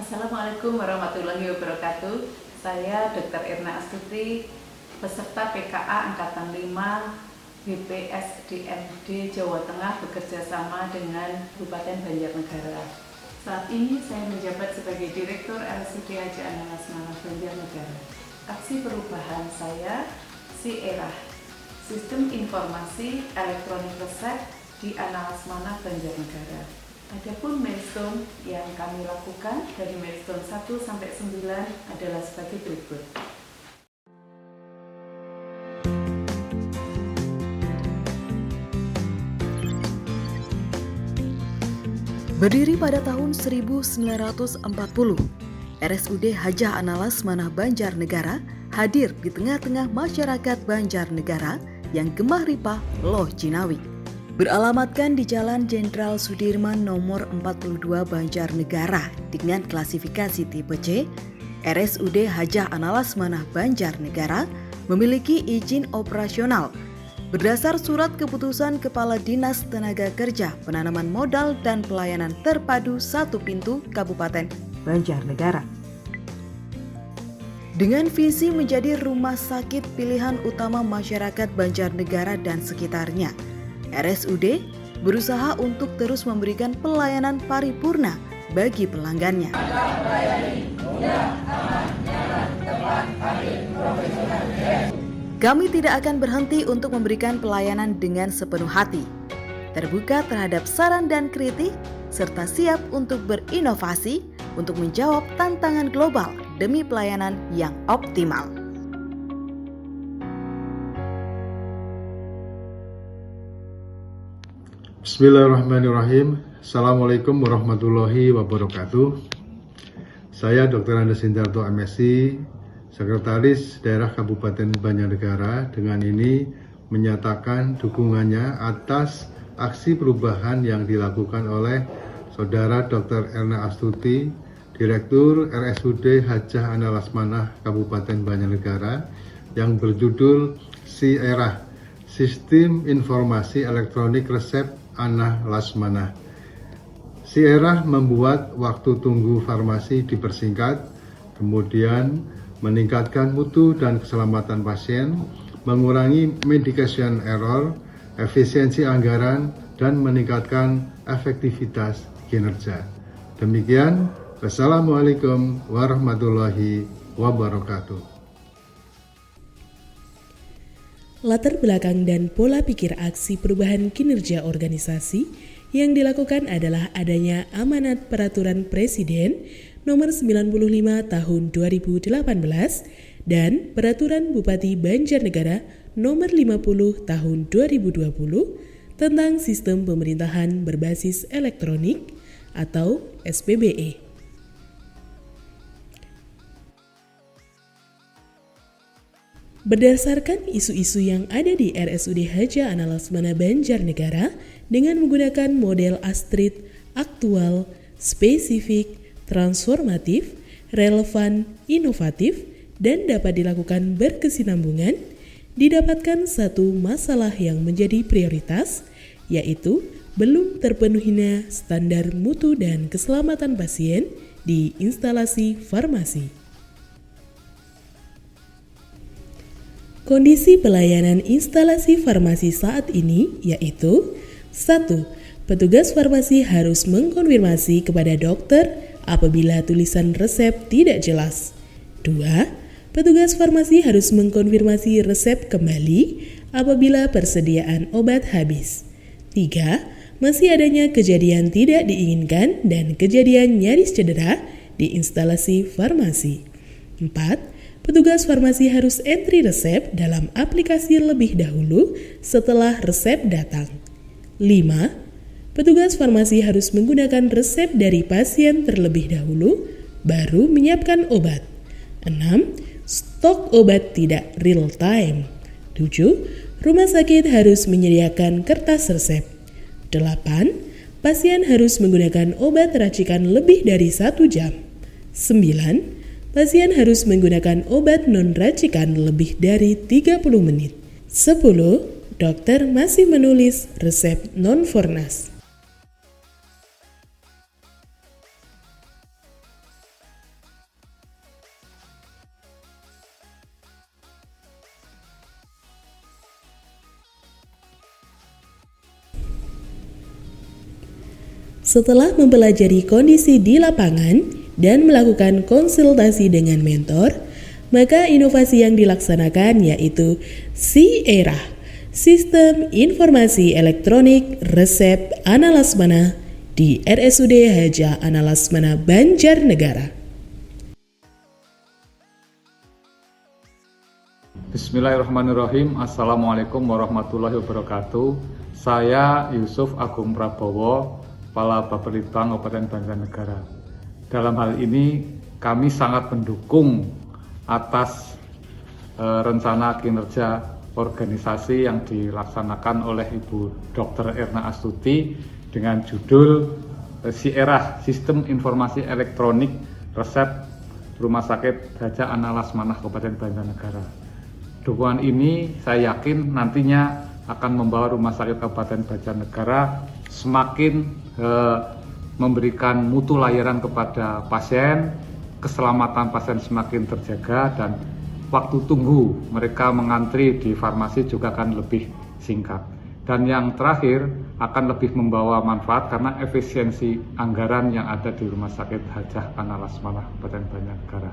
Assalamualaikum warahmatullahi wabarakatuh. Saya Dr. Erna Astuti, peserta PKA Angkatan 5 BPSDMD Jawa Tengah bekerja sama dengan Kabupaten Banjarnegara. Saat ini saya menjabat sebagai Direktur RSUD Haji Ananas Manah Banjarnegara. Aksi perubahan saya SIERAH, Sistem Informasi Elektronik Resep di Ananas Manah Banjarnegara. Adapun milestone yang kami lakukan dari milestone 1 sampai 9 adalah sebagai berikut. Berdiri pada tahun 1940, RSUD Hajah Analas Manah Banjarnegara hadir di tengah-tengah masyarakat Banjarnegara yang gemah ripah loh Cinawi. Beralamatkan di Jalan Jenderal Sudirman nomor 42 Banjarnegara dengan klasifikasi tipe C, RSUD Hajah Analas Manah Banjarnegara memiliki izin operasional berdasar Surat Keputusan Kepala Dinas Tenaga Kerja Penanaman Modal dan Pelayanan Terpadu Satu Pintu Kabupaten Banjarnegara. Dengan visi menjadi rumah sakit pilihan utama masyarakat Banjarnegara dan sekitarnya, RSUD berusaha untuk terus memberikan pelayanan paripurna bagi pelanggannya. Kami tidak akan berhenti untuk memberikan pelayanan dengan sepenuh hati, terbuka terhadap saran dan kritik, serta siap untuk berinovasi untuk menjawab tantangan global demi pelayanan yang optimal. Bismillahirrahmanirrahim. Assalamualaikum warahmatullahi wabarakatuh. Saya Dr. Andes Sindarto MSc, Sekretaris Daerah Kabupaten Banjarnegara, dengan ini menyatakan dukungannya atas aksi perubahan yang dilakukan oleh Saudara Dr. Erna Astuti, Direktur RSUD Hajah Analas Manah Kabupaten Banjarnegara, yang berjudul SIERAH, Sistem Informasi Elektronik Resep Analas Manah. SIERAH membuat waktu tunggu farmasi dipersingkat, kemudian meningkatkan mutu dan keselamatan pasien, mengurangi medication error, efisiensi anggaran, dan meningkatkan efektivitas kinerja. Demikian, wassalamualaikum warahmatullahi wabarakatuh. Latar belakang dan pola pikir aksi perubahan kinerja organisasi yang dilakukan adalah adanya amanat Peraturan Presiden Nomor 95 Tahun 2018 dan Peraturan Bupati Banjarnegara Nomor 50 Tahun 2020 tentang Sistem Pemerintahan Berbasis Elektronik atau SPBE. Berdasarkan isu-isu yang ada di RSUD Hajah Analas Manah Banjarnegara dengan menggunakan model ASTRID aktual, spesifik, transformatif, relevan, inovatif, dan dapat dilakukan berkesinambungan, didapatkan satu masalah yang menjadi prioritas, yaitu belum terpenuhinya standar mutu dan keselamatan pasien di instalasi farmasi. Kondisi pelayanan instalasi farmasi saat ini yaitu 1. Petugas farmasi harus mengkonfirmasi kepada dokter apabila tulisan resep tidak jelas. 2. Petugas farmasi harus mengkonfirmasi resep kembali apabila persediaan obat habis. 3. Masih adanya kejadian tidak diinginkan dan kejadian nyaris cedera di instalasi farmasi. 4. Petugas farmasi harus entry resep dalam aplikasi lebih dahulu setelah resep datang. 5. Petugas farmasi harus menggunakan resep dari pasien terlebih dahulu, baru menyiapkan obat. 6. Stok obat tidak real time. 7. Rumah sakit harus menyediakan kertas resep. 8. Pasien harus menggunakan obat racikan lebih dari 1 jam. 9. Pasien harus menggunakan obat non-racikan lebih dari 30 menit. 10. Dokter masih menulis resep non-fornas. 11. Setelah mempelajari kondisi di lapangan dan melakukan konsultasi dengan mentor, maka inovasi yang dilaksanakan yaitu SIERA, Sistem Informasi Elektronik Resep Analasmana di RSUD Hadjah Analasmana Banjarnegara. Bismillahirrahmanirrahim. Assalamualaikum warahmatullahi wabarakatuh. Saya Yusuf Agung Prabowo, Kepala Bapelitbang Kabupaten Banjarnegara. Dalam hal ini kami sangat mendukung atas rencana kinerja organisasi yang dilaksanakan oleh Ibu Dr. Erna Astuti dengan judul SIERA, Sistem Informasi Elektronik Resep Rumah Sakit Hadjah Analasmana Kabupaten Banjarnegara. Dukungan ini saya yakin nantinya akan membawa Rumah Sakit Kabupaten Banjarnegara semakin memberikan mutu layanan kepada pasien, keselamatan pasien semakin terjaga, dan waktu tunggu mereka mengantri di farmasi juga akan lebih singkat. Dan yang terakhir akan lebih membawa manfaat karena efisiensi anggaran yang ada di Rumah Sakit Hadjah Analasmana Kabupaten Banjarnegara.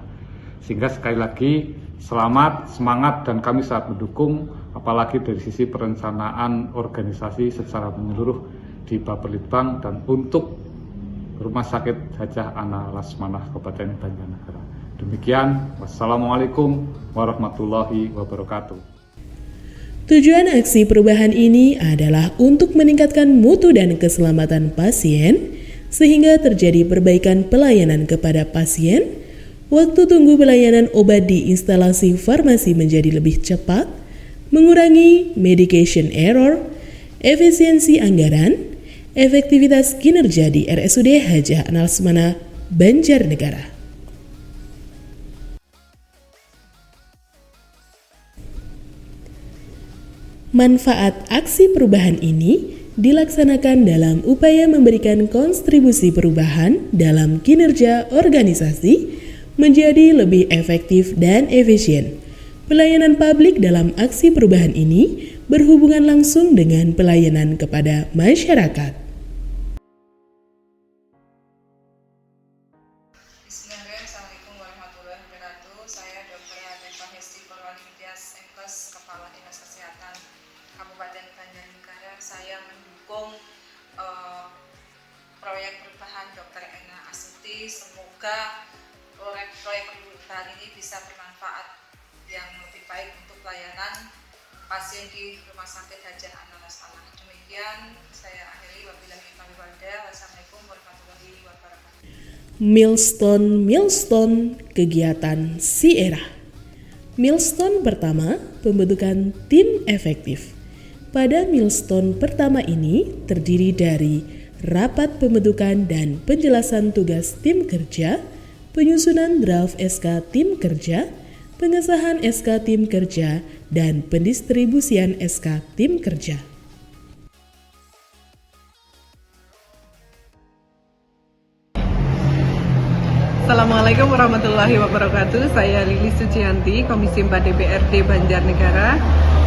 Sehingga sekali lagi selamat, semangat, dan kami sangat mendukung apalagi dari sisi perencanaan organisasi secara menyeluruh di Bapelitbang dan untuk Rumah Sakit Hadjah Analasmana Kabupaten Banjarnegara. Demikian, wassalamualaikum warahmatullahi wabarakatuh. Tujuan aksi perubahan ini adalah untuk meningkatkan mutu dan keselamatan pasien sehingga terjadi perbaikan pelayanan kepada pasien. Waktu tunggu pelayanan obat di instalasi farmasi menjadi lebih cepat, mengurangi medication error, efisiensi anggaran, efektivitas kinerja di RSUD Hadjah Analasmana Banjarnegara. Manfaat aksi perubahan ini dilaksanakan dalam upaya memberikan kontribusi perubahan dalam kinerja organisasi menjadi lebih efektif dan efisien. Pelayanan publik dalam aksi perubahan ini berhubungan langsung dengan pelayanan kepada masyarakat. Bismillahirrahmanirrahim. Assalamualaikum warahmatullahi wabarakatuh. Saya Dr. Hanifah Hesti Purwanidas, Senkes, Kepala Dinas Kesehatan Kabupaten Banjarnegara. Saya mendukung proyek perubahan Dr. Erna Astuti. Semoga proyek perubahan ini bisa bermanfaat yang lebih baik untuk pelayanan pasien di Rumah Sakit Hadjah Analasmana. Demikian saya akhiri, wabillahi taufiq wal hidayah. Wassalamualaikum warahmatullahi wabarakatuh. Milestone kegiatan SIERA. Milestone pertama, pembentukan tim efektif. Pada milestone pertama ini terdiri dari rapat pembentukan dan penjelasan tugas tim kerja, penyusunan draft SK tim kerja, pengesahan SK tim kerja, dan pendistribusian SK tim kerja. Assalamualaikum warahmatullahi wabarakatuh. Saya Lili Sucianti, Komisi 4 DPRD Banjarnegara,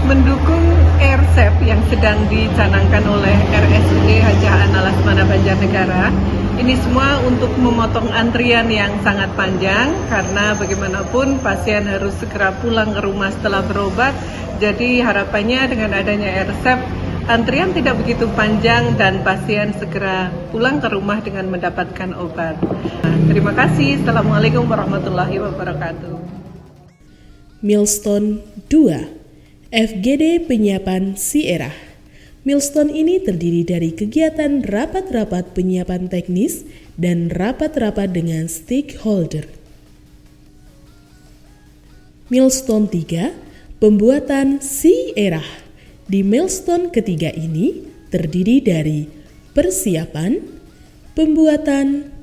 mendukung RSEP yang sedang dicanangkan oleh RSUD Hadjah Analasmana Banjarnegara. Ini semua untuk memotong antrian yang sangat panjang, karena bagaimanapun pasien harus segera pulang ke rumah setelah berobat. Jadi harapannya dengan adanya RSEP, antrian tidak begitu panjang dan pasien segera pulang ke rumah dengan mendapatkan obat. Terima kasih. Assalamualaikum warahmatullahi wabarakatuh. Milestone 2. FGD penyiapan SIERA. Milestone ini terdiri dari kegiatan rapat-rapat penyiapan teknis dan rapat-rapat dengan stakeholder. Milestone 3. Pembuatan SIERA. Di milestone ketiga ini terdiri dari persiapan, pembuatan,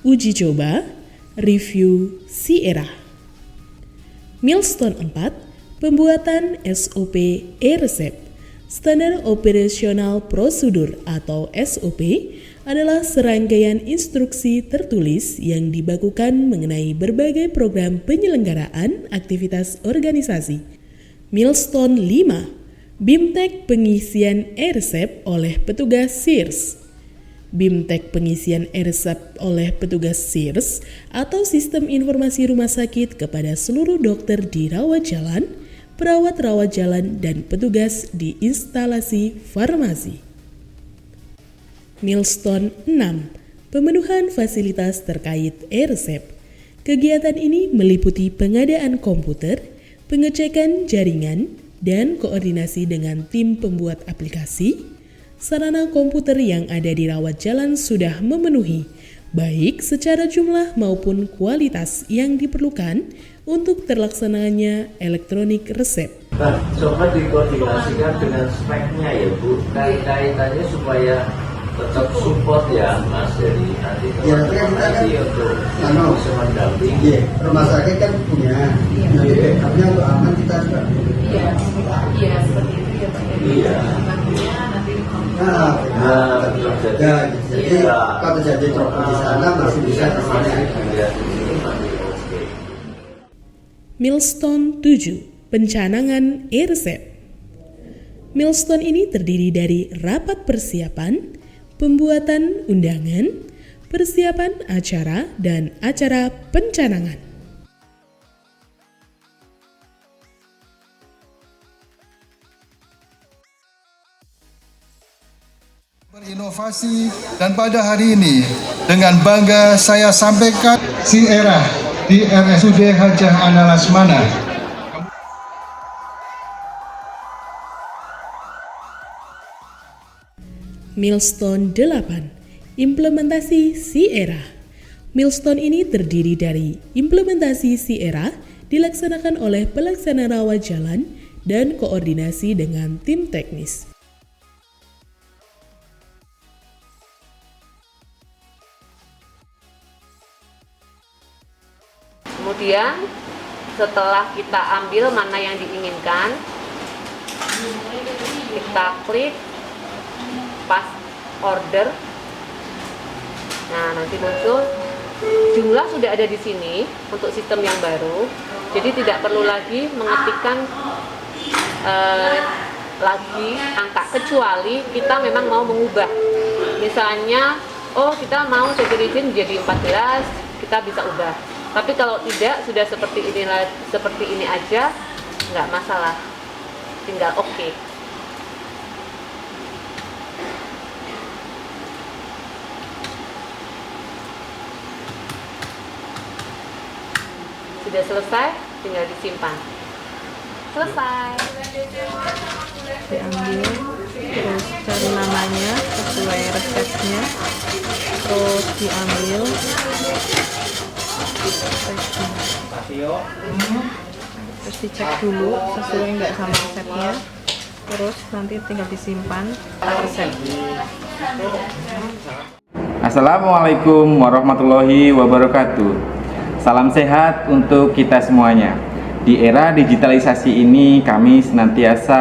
uji coba, review SIERA. Milestone 4, pembuatan SOP e-resep. Standar Operasional Prosedur atau SOP adalah serangkaian instruksi tertulis yang dibakukan mengenai berbagai program penyelenggaraan aktivitas organisasi. Milestone 5, BIMTEK pengisian e-resep oleh petugas SIRS. BIMTEK pengisian resep oleh petugas SIRS atau Sistem Informasi Rumah Sakit kepada seluruh dokter di rawat jalan, perawat rawat jalan, dan petugas di instalasi farmasi. Milestone 6. Pemenuhan fasilitas terkait e-resep. Kegiatan ini meliputi pengadaan komputer, pengecekan jaringan, dan koordinasi dengan tim pembuat aplikasi. Sarana komputer yang ada di rawat jalan sudah memenuhi, baik secara jumlah maupun kualitas yang diperlukan untuk terlaksananya elektronik resep. Nah, coba dikoordinasikan dengan speknya ya Bu, kaitannya supaya tetap support ya Mas, jadi nanti untuk bisa mendampingi. Iya, rumah sakit kan punya, nanti backupnya untuk aman kita juga. Iya, seperti itu ya Pak. Iya. Jadi kalau terjadi drop di sana masih bisa di sini. Milestone 7. Pencanangan e-resep. Milestone ini terdiri dari rapat persiapan, pembuatan undangan, persiapan acara, dan acara pencanangan. Berinovasi, dan pada hari ini dengan bangga saya sampaikan SIERA di RSUD Hajah Ana Lasmana. Milestone 8. Implementasi SIERA. Milestone ini terdiri dari implementasi SIERA dilaksanakan oleh pelaksana rawat jalan dan koordinasi dengan tim teknis. Kemudian setelah kita ambil mana yang diinginkan, kita klik pas order. Nah, nanti muncul jumlah sudah ada di sini untuk sistem yang baru. Jadi tidak perlu lagi mengetikkan lagi angka, kecuali kita memang mau mengubah. Misalnya, kita mau segeritin jadi 14, kita bisa ubah. Tapi kalau tidak, sudah seperti ini aja, nggak masalah. Tinggal oke. Sudah selesai, tinggal disimpan. Selesai. Diambil, terus cari namanya sesuai resepnya, terus diambil. Terus dicek dulu sesuai nggak sama resepnya, terus nanti tinggal disimpan resep. Assalamualaikum warahmatullahi wabarakatuh. Salam sehat untuk kita semuanya. Di era digitalisasi ini kami senantiasa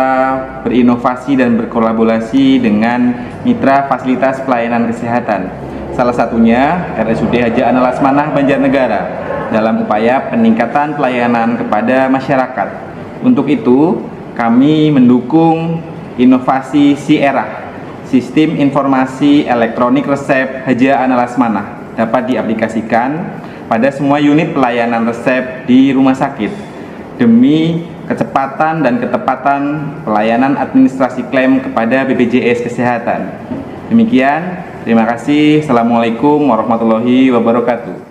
berinovasi dan berkolaborasi dengan mitra fasilitas pelayanan kesehatan. Salah satunya RSUD Hajah Ana Lasmana Banjarnegara dalam upaya peningkatan pelayanan kepada masyarakat. Untuk itu, kami mendukung inovasi SIERA, Sistem Informasi Elektronik Resep Hajah Ana Lasmana, dapat diaplikasikan pada semua unit pelayanan resep di rumah sakit demi kecepatan dan ketepatan pelayanan administrasi klaim kepada BPJS Kesehatan. Demikian, terima kasih. Assalamualaikum warahmatullahi wabarakatuh.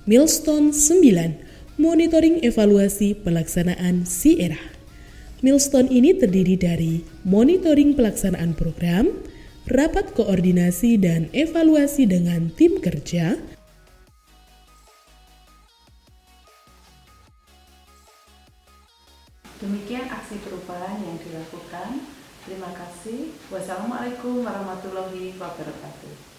Milestone 9. Monitoring evaluasi pelaksanaan SIERA. Milestone ini terdiri dari monitoring pelaksanaan program, rapat koordinasi dan evaluasi dengan tim kerja, Demikian aksi perubahan yang dilakukan. Terima kasih. Wassalamualaikum warahmatullahi wabarakatuh.